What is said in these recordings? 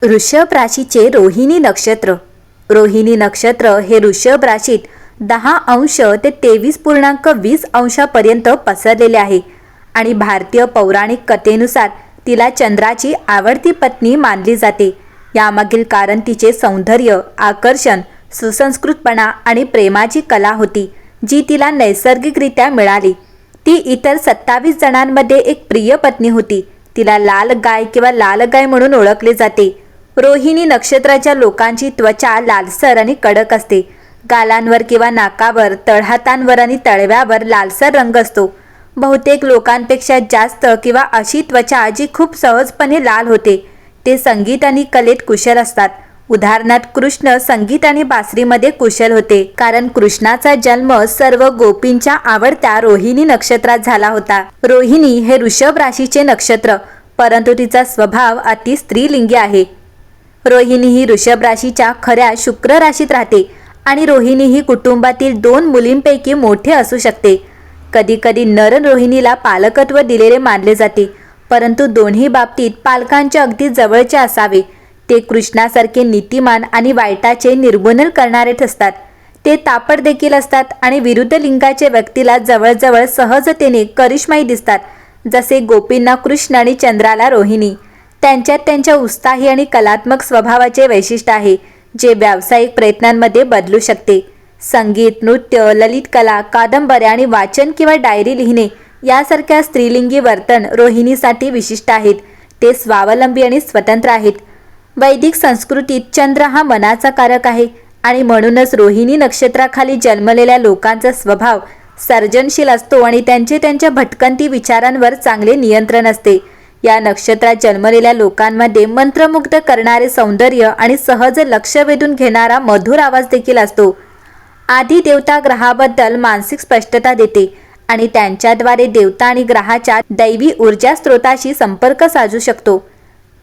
वृषभ राशीचे रोहिणी नक्षत्र. रोहिणी नक्षत्र हे वृषभ राशीत 10 अंश ते 23.20 अंशापर्यंत पसरलेले आहे आणि भारतीय पौराणिक कथेनुसार तिला चंद्राची आवडती पत्नी मानली जाते. यामागील कारण तिचे सौंदर्य, आकर्षण, सुसंस्कृतपणा आणि प्रेमाची कला होती, जी तिला नैसर्गिकरित्या मिळाली. ती इतर 27 जणांमध्ये एक प्रिय पत्नी होती. तिला लाल गाय किंवा लाल गाय म्हणून ओळखले जाते. रोहिणी नक्षत्राच्या लोकांची त्वचा लालसर आणि कडक असते. गालांवर किंवा नाकावर, तळहातांवर आणि तळव्यावर लालसर रंग असतो. बहुतेक लोकांपेक्षा जास्त किंवा अशी त्वचा जी खूप सहजपणे लाल होते. ते संगीत आणि कलेत कुशल असतात. उदाहरणार्थ, कृष्ण संगीत आणि बासरीमध्ये कुशल होते, कारण कृष्णाचा जन्म सर्व गोपींच्या आवडत्या रोहिणी नक्षत्रात झाला होता. रोहिणी हे वृषभ राशीचे नक्षत्र, परंतु तिचा स्वभाव अति स्त्रीलिंगी आहे. रोहिणी ही वृषभ राशीच्या खऱ्या शुक्र राशीत राहते आणि रोहिणी ही कुटुंबातील 2 मुलींपैकी मोठे असू शकते. कधीकधी नर रोहिणीला पालकत्व दिलेले मानले जाते, परंतु दोन्ही बाबतीत पालकांच्या अगदी जवळचे असावे. ते कृष्णासारखे नीतिमान आणि वाईटाचे निर्मूलन करणारे असतात. ते तापट देखील असतात आणि विरुद्ध लिंगाच्या व्यक्तीला जवळजवळ सहजतेने करिश्माई दिसतात, जसे गोपींना कृष्ण आणि चंद्राला रोहिणी. त्यांच्यात त्यांच्या उत्साही आणि कलात्मक स्वभावाचे वैशिष्ट्य आहे, जे व्यावसायिक प्रयत्नांमध्ये बदलू शकते. संगीत, नृत्य, ललित कला, कादंबऱ्या आणि वाचन किंवा डायरी लिहिणे यासारख्या स्त्रीलिंगी वर्तन रोहिणीसाठी विशिष्ट आहेत. ते स्वावलंबी आणि स्वतंत्र आहेत. वैदिक संस्कृतीत चंद्र हा मनाचा कारक आहे आणि म्हणूनच रोहिणी नक्षत्राखाली जन्मलेल्या लोकांचा स्वभाव सर्जनशील असतो आणि त्यांच्या भटकंती विचारांवर चांगले नियंत्रण असते. या नक्षत्रात जन्मलेल्या लोकांमध्ये मंत्रमुग्ध करणारे सौंदर्य आणि सहज लक्ष वेधून घेणारा मधुर आवाज देखील असतो. आदी देवता ग्रहाबद्दल मानसिक स्पष्टता देते आणि त्यांच्याद्वारे देवता आणि ग्रहाच्या दैवी ऊर्जा स्रोताशी संपर्क साधू शकतो.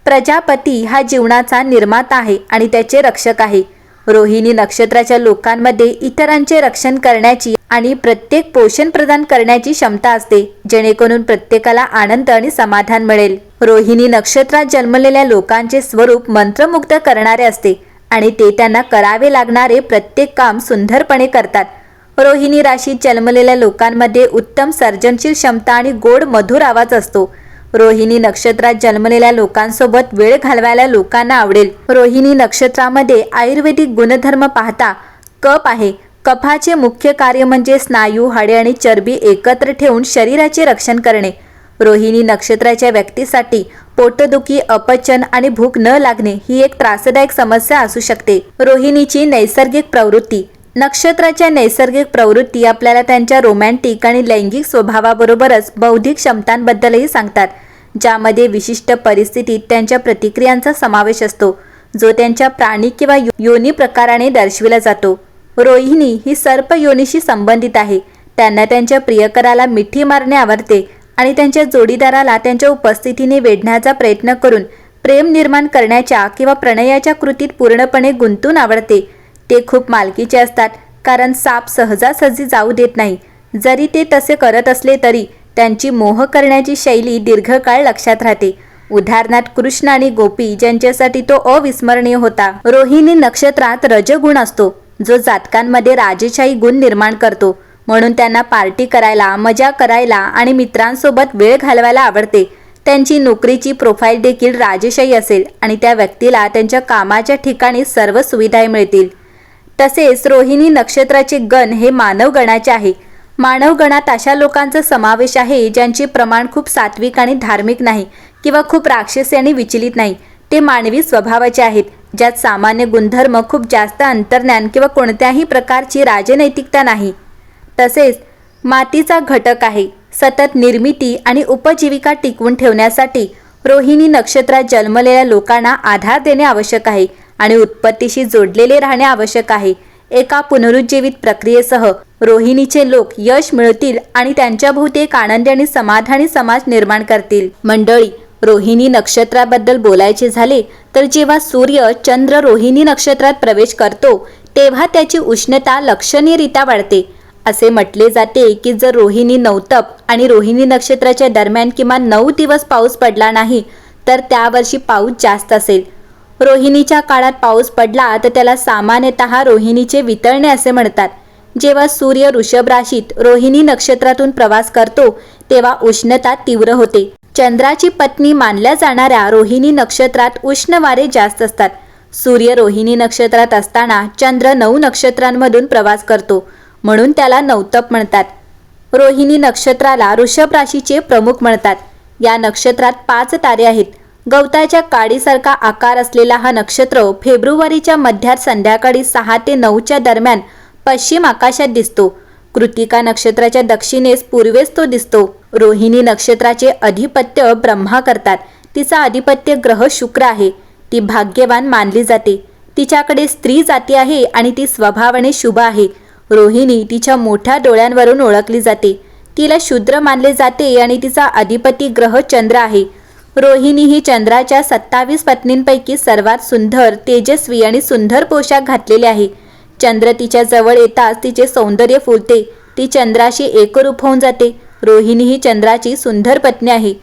प्रजापती हा जीवनाचा निर्माता आहे आणि त्याचे रक्षक आहे. रोहिणी नक्षत्राच्या लोकांमध्ये इतरांचे रक्षण करण्याची आणि प्रत्येक पोषण प्रदान करण्याची क्षमता असते, जेणेकरून प्रत्येकाला आनंद आणि समाधान मिळेल. रोहिणी नक्षत्रात जन्मलेल्या लोकांचे स्वरूप मंत्रमुग्ध करणारे असते आणि ते त्यांना करावे लागणारे प्रत्येक काम सुंदरपणे करतात. रोहिणी राशीत जन्मलेल्या लोकांमध्ये उत्तम सर्जनशील क्षमता आणि गोड मधुर आवाज असतो. रोहिणी नक्षत्रात जन्मलेल्या लोकांसोबत वेळ घालवायला लोकांना आवडेल. रोहिणी नक्षत्रामध्ये आयुर्वेदिक गुणधर्म पाहता कफ आहे. कफाचे मुख्य कार्य म्हणजे स्नायू, हाडे आणि चरबी एकत्र ठेवून शरीराचे रक्षण करणे. रोहिणी नक्षत्राच्या व्यक्तीसाठी पोटदुखी, अपचन आणि भूक न लागणे ही एक त्रासदायक समस्या असू शकते. रोहिणीची नैसर्गिक प्रवृत्ती. नक्षत्राच्या नैसर्गिक प्रवृत्ती आपल्याला त्यांच्या रोमॅन्टिक आणि लैंगिक स्वभावाबरोबरच बौद्धिक क्षमतांबद्दलही सांगतात, ज्यामध्ये विशिष्ट परिस्थितीत त्यांच्या प्रतिक्रियांचा समावेश असतो, जो त्यांच्या प्राणी किंवा योनी प्रकाराने दर्शविला जातो. रोहिणी ही सर्प योनीशी संबंधित आहे. त्यांना त्यांच्या प्रियकराला मिठी मारणे आवडते आणि त्यांच्या जोडीदाराला त्यांच्या उपस्थितीने वेढण्याचा प्रयत्न करून प्रेम निर्माण करण्याच्या किंवा प्रणयाच्या कृतीत पूर्णपणे गुंतून आवडते. ते खूप मालकीचे असतात, कारण साप सहजासहजी जाऊ देत नाही. जरी ते तसे करत असले तरी त्यांची मोह करण्याची शैली दीर्घकाळ लक्षात राहते. उदाहरणार्थ, कृष्ण आणि गोपी, ज्यांच्यासाठी तो अविस्मरणीय होता. रोहिणी नक्षत्रात रजगुण असतो, जो जातकांमध्ये राजेशाही गुण निर्माण करतो. म्हणून त्यांना पार्टी करायला, मजा करायला आणि मित्रांसोबत वेळ घालवायला आवडते. त्यांची नोकरीची प्रोफाईल देखील राजेशाही असेल आणि त्या व्यक्तीला त्यांच्या कामाच्या ठिकाणी सर्व सुविधाही मिळतील. तसेच रोहिणी नक्षत्राचे गण हे मानव गणाचे आहे. मानव गणात अशा लोकांचा समावेश आहे ज्यांचे प्रमाण खूप सात्विक आणि धार्मिक नाही किंवा खूप राक्षसी आणि विचलित नाही. ते मानवी स्वभावाचे आहेत, ज्यात सामान्य गुणधर्म, खूप जास्त अंतर्ज्ञान किंवा कोणत्याही प्रकारची राजनैतिकता नाही. तसेच मातीचा घटक आहे. सतत निर्मिती आणि उपजीविका टिकवून ठेवण्यासाठी रोहिणी नक्षत्रात जन्मलेल्या लोकांना आधार देणे आवश्यक आहे आणि उत्पत्तीशी जोडलेले राहणे आवश्यक आहे. एका पुनरुज्जीवित प्रक्रियेसह रोहिणीचे लोक यश मिळवतील आणि त्यांच्याभोवती एक आनंदी आणि समाधानी समाज निर्माण करतील. मंडळी, रोहिणी नक्षत्राबद्दल बोलायचे झाले तर जेव्हा सूर्य चंद्र रोहिणी नक्षत्रात प्रवेश करतो तेव्हा त्याची उष्णता लक्षणीयरित्या वाढते. असे म्हटले जाते की जर रोहिणी नवतप आणि रोहिणी नक्षत्राच्या दरम्यान किमान 9 दिवस पाऊस पडला नाही तर त्या वर्षी पाऊस जास्त असेल. रोहिणीच्या काळात पाऊस पडला तर त्याला सामान्यतः रोहिणीचे वितळणे असे म्हणतात. जेव्हा सूर्य वृषभ राशीत रोहिणी नक्षत्रातून प्रवास करतो तेव्हा उष्णता तीव्र होते. चंद्राची पत्नी मानल्या जाणाऱ्या रोहिणी नक्षत्रात उष्ण वारे जास्त असतात. सूर्य रोहिणी नक्षत्रात असताना चंद्र 9 नक्षत्रांमधून प्रवास करतो, म्हणून त्याला नवतप म्हणतात. रोहिणी नक्षत्राला वृषभ राशीचे प्रमुख म्हणतात. या नक्षत्रात 5 तारे आहेत. गवताच्या काडीसारखा आकार असलेला हा नक्षत्र फेब्रुवारीच्या मध्यात संध्याकाळी 6 ते 9च्या दरम्यान पश्चिम आकाशात दिसतो. कृतिका नक्षत्राच्या दक्षिणेस पूर्वेस तो दिसतो. रोहिणी नक्षत्राचे अधिपत्य ब्रह्मा करतात. तिचा अधिपत्य ग्रह शुक्र आहे. ती भाग्यवान मानली जाते. तिच्याकडे स्त्री जाती आहे आणि ती स्वभावाने शुभ आहे. रोहिणी तिच्या मोठ्या डोळ्यांवरून ओळखली जाते. तिला शूद्र मानले जाते आणि तिचा अधिपती ग्रह चंद्र आहे. रोहिणी ही चंद्राच्या 27 पत्नींपैकी सर्वात सुंदर, तेजस्वी आणि सुंदर पोशाख घातलेले आहे. चंद्र तिच्या जवळ येताच तिचे सौंदर्य फुलते. ती चंद्राशी एकरूप होऊन जाते. रोहिणी ही चंद्राची सुंदर पत्नी आहे.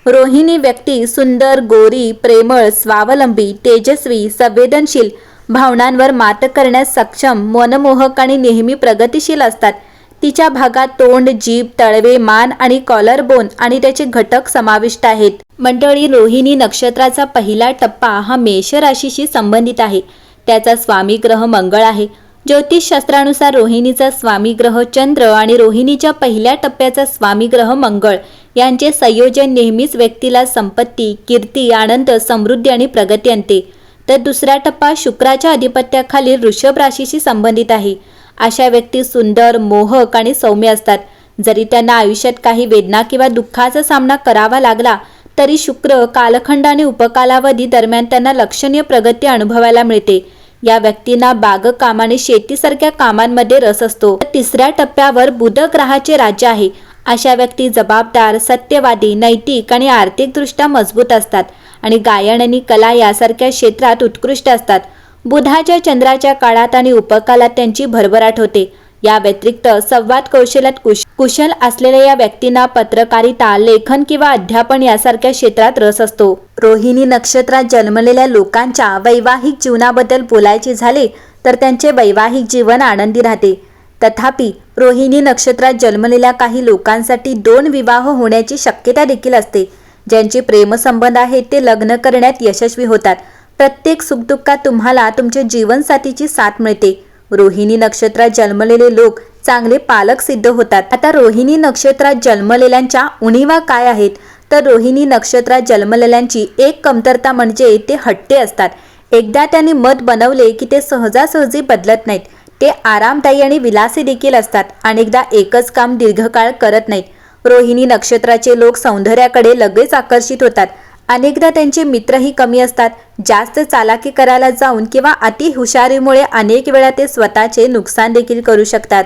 रोहिणी व्यक्ती सुंदर, गोरी, प्रेमळ, स्वावलंबी, तेजस्वी, संवेदनशील, भावनांवर मात करण्यास सक्षम, मनमोहक आणि नेहमी प्रगतिशील असतात. तिच्या भागात तोंड, जीभ, तळवे, मान आणि कॉलर बोन आणि त्याचे घटक समाविष्ट आहेत. मंडळी, रोहिणी नक्षत्राचा पहिला टप्पा हा मेष राशीशी संबंधित आहे. त्याचा स्वामी ग्रह मंगळ आहे. ज्योतिषशास्त्रानुसार रोहिणीचा स्वामी ग्रह चंद्र आणि रोहिणीच्या पहिल्या टप्प्याचा स्वामी ग्रह मंगळ यांचे संयोजन नेहमीच व्यक्तीला संपत्ती, कीर्ती, आनंद, समृद्धी आणि प्रगती आणते. तर दुसरा टप्पा शुक्राच्या अधिपत्याखालील वृषभ राशीशी संबंधित आहे. अशा व्यक्ती सुंदर, मोहक आणि सौम्य असतात. जरी त्यांना आयुष्यात काही वेदना किंवा दुःखाचा सामना करावा लागला तरी शुक्र कालखंड आणि उपकालावधी दरम्यान त्यांना लक्षणीय प्रगती अनुभवायला मिळते. या व्यक्तींना बागकाम आणि शेतीसारख्या कामांमध्ये रस असतो. तिसऱ्या टप्प्यावर बुध ग्रहाचे राज्य आहे. अशा व्यक्ती जबाबदार, सत्यवादी, नैतिक आणि आर्थिकदृष्ट्या मजबूत असतात आणि गायन आणि कला यासारख्या क्षेत्रात उत्कृष्ट असतात. बुधाच्या चंद्राच्या काळात आणि उपकालात त्यांची भरभराट होते. या व्यतिरिक्त संवाद कौशल्यात कुशल असलेल्या या व्यक्तींना पत्रकारिता, लेखन किंवा अध्यापन यासारख्या क्षेत्रात रस असतो. रोहिणी नक्षत्रात जन्मलेल्या लोकांच्या वैवाहिक जीवनाबद्दल बोलायचे झाले तर त्यांचे वैवाहिक जीवन आनंदी राहते. तथापि रोहिणी नक्षत्रात जन्मलेल्या काही लोकांसाठी 2 विवाह होण्याची शक्यता देखील असते. ज्यांचे प्रेमसंबंध आहेत ते लग्न करण्यात यशस्वी होतात. प्रत्येक सुखदुःखात तुम्हाला तुमच्या जीवनसाथीची साथ मिळते. रोहिणी नक्षत्रात जन्मलेले लोक चांगले पालक सिद्ध होतात. आता रोहिणी नक्षत्रात जन्मलेल्यांच्या उणीवा काय आहेत? तर रोहिणी नक्षत्रात जन्मलेल्यांची एक कमतरता म्हणजे ते हट्टी असतात. एकदा त्यांनी मत बनवले की ते सहजासहजी बदलत नाहीत. ते आरामदायी आणि विलासी देखील असतात. अनेकदा एकच काम दीर्घकाळ करत नाहीत. रोहिणी नक्षत्राचे लोक सौंदर्याकडे लगेच आकर्षित होतात. अनेकदा त्यांचे मित्रही कमी असतात. जास्त चालाकी करायला जाऊन किंवा अति हुशारीमुळे अनेक वेळा ते स्वतःचे नुकसान देखील करू शकतात.